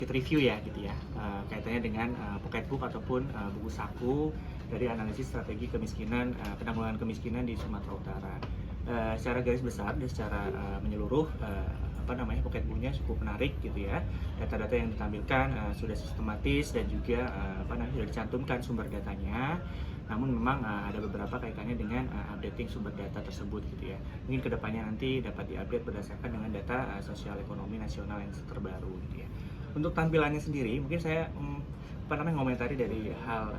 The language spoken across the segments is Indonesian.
review ya gitu ya, kaitannya dengan pocketbook ataupun buku saku dari analisis strategi kemiskinan, penanggulangan kemiskinan di Sumatera Utara. Secara garis besar dan secara menyeluruh, pocketbooknya cukup menarik gitu ya. Data-data yang ditampilkan sudah sistematis dan juga sudah dicantumkan sumber datanya. Namun memang ada beberapa kaitannya dengan updating sumber data tersebut gitu ya. Mungkin kedepannya nanti dapat diupdate berdasarkan dengan data sosial ekonomi nasional yang terbaru gitu ya. Untuk tampilannya sendiri, mungkin saya ngomentari dari hal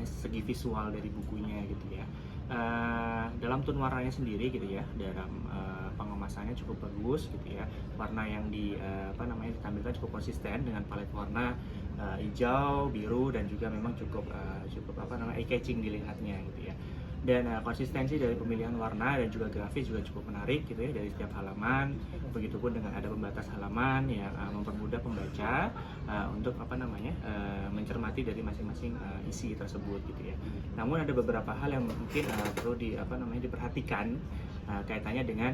segi visual dari bukunya gitu ya. Dalam tone warnanya sendiri gitu ya, dalam pengemasannya cukup bagus gitu ya. Warna yang ditampilkan cukup konsisten dengan palet warna hijau, biru dan juga memang cukup eye-catching dilihatnya gitu ya. Dan konsistensi dari pemilihan warna dan juga grafis juga cukup menarik gitu ya dari setiap halaman. Begitupun dengan ada pembatas halaman yang mempermudah pembaca untuk mencermati dari masing-masing isi tersebut gitu ya. Namun ada beberapa hal yang mungkin perlu diperhatikan kaitannya dengan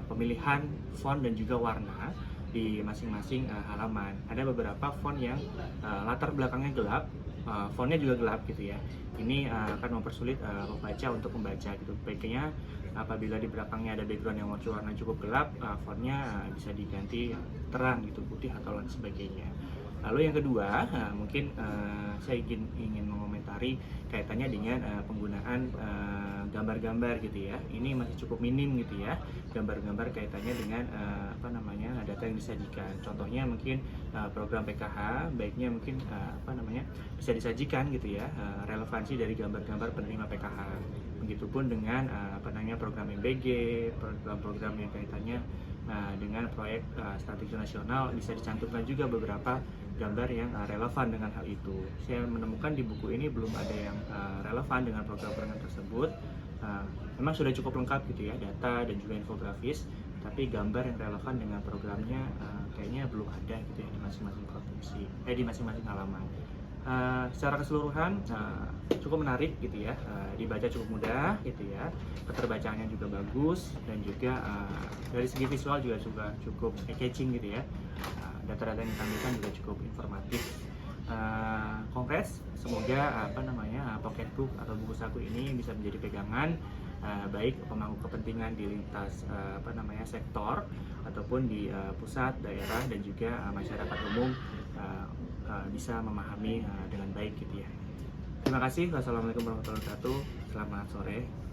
pemilihan font dan juga warna di masing-masing halaman. Ada beberapa font yang latar belakangnya gelap, fontnya juga gelap gitu ya. Ini akan mempersulit pembaca untuk membaca gitu. Baiknya apabila di belakangnya ada background yang warna cukup gelap, fontnya bisa diganti terang gitu, putih atau lain sebagainya. Lalu yang kedua, mungkin saya ingin mengomentari kaitannya dengan penggunaan gambar-gambar gitu ya. Ini masih cukup minim gitu ya, gambar-gambar kaitannya dengan data yang disajikan. Contohnya mungkin program PKH, baiknya mungkin bisa disajikan gitu ya, relevansi dari gambar-gambar penerima PKH. Begitupun dengan program MBG, program-program yang kaitannya dengan proyek strategi nasional, bisa dicantumkan juga beberapa gambar yang relevan dengan hal itu. Saya menemukan di buku ini belum ada yang relevan dengan program-program tersebut. Memang sudah cukup lengkap gitu ya, data dan juga infografis, tapi gambar yang relevan dengan programnya kayaknya belum ada gitu ya di masing-masing provinsi, di masing-masing halaman. Secara keseluruhan cukup menarik gitu ya, dibaca cukup mudah gitu ya, keterbacaannya juga bagus dan juga dari segi visual juga cukup eye-catching gitu ya. Data-data yang ditampilkan juga cukup informatif. Kongres, semoga pocketbook atau buku saku ini bisa menjadi pegangan baik pemangku kepentingan di lintas sektor ataupun di pusat, daerah dan juga masyarakat umum bisa memahami dengan baik gitu ya. Terima kasih. Wassalamualaikum warahmatullahi wabarakatuh. Selamat sore.